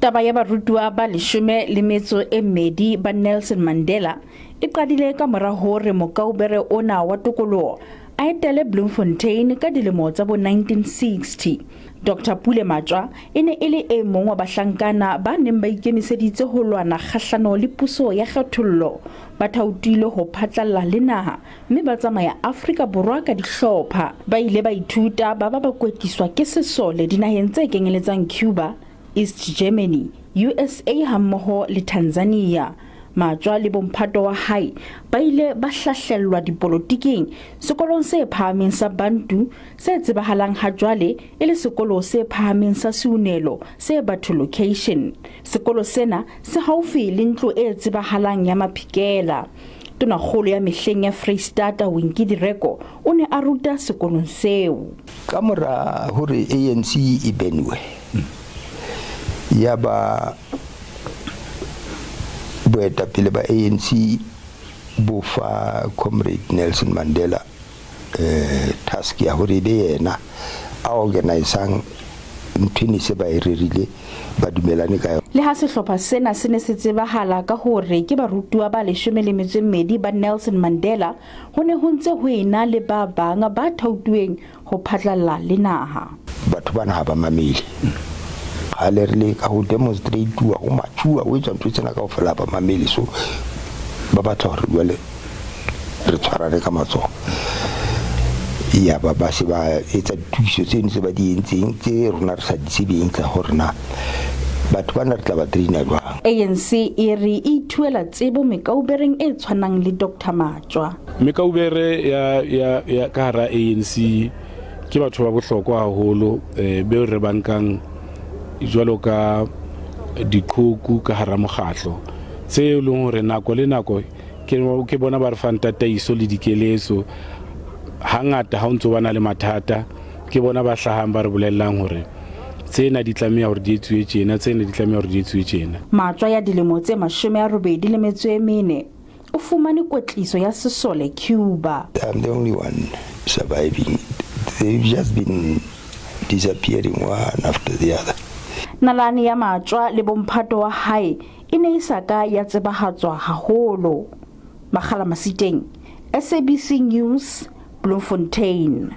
Taba ya barutwana ba 12 ba Nelson Mandela e qadile ka mora hore mokaubere ona wa tokololo a etele Bloemfontein ka dilemo tsa bo 1960. Dr. Pule Matjoa e ne e le e mong wa bahlankana ba neng ba ikemiseditse ho lwana kgahlano le puso ya kgatelelo, ba thaothile ho phatlalla le naha mme ba tsamaya Afrika Borwa ka dihlopha. Ba ile ba ithuta ba kwetliswa ke sesole dinaheng tse kenyeletsang Cuba, East Germany, USA hammoho le Tanzania. Matjoa le bomphato wa hae ba ile ba hlahlellwa dipolotiking sekolong se phahameng sa Bantu se tsebahalang ha jwale e le sekolo se phahameng sa Siunelo se Batho Location. Sekolo sena se haufi le ntlo e tsebahalang ya Maphikela. Tona kgolo ya mehleng ya Freistata Winki Direko o ne a ruta sekolong seo. Ka mora hore ANC e benwe ya ba boetapele ba ANC bofa comrade Nelson Mandela task ya hore be yena a organisang ntwini se ba irerile ba dumelane ka yona. Le ha sehlopha sena se ne se tsebahala ka hore ke barutwana ba 12 ba Nelson Mandela, ho ne ho ntse ho ena le ba bang ba thaotuweng ho phatlalla le naha. Batho bana ha ba mamele a le rile ka ho demonstrate wa o Matjoa o etsa ntho tsena ka ho fela ba mamele, so ba batla hore jwale re tshwarane ka matsoho. Ya ba se ba etsa dithuso tse ntse ba di entseng tse rona re sa di tsebeng tsa hore na batho bana re tla ba traina jwang. ANC e re ituela tsebo mekaubereng e tshwanang le Dr. Matjoa. Mekaubere ya ka hara ANC ke batho ba bohlokwa haholo be re bankang jwalo ka dikhoku ka hara mokgatlo tse e leng hore nako le nako ke bona ba re fang tataiso le dikeletso. Hangata ha o ntse bana le mathata ke bona ba hlahang ba re bolellang hore tsena di tlameha hore di etsuwe tjena, tsena di tlameha hore di etsuwe tjena. Matjoa ya dilemo tse 84 o fumane kwetliso ya sesole Cuba. I'm the only one surviving. They've just been disappearing one after the other. Nalane ya Matjoa le bomphato wa hae e ne isaka ya tsebahatswa haholo. Begela Masiteng, SABC News, Bloemfontein.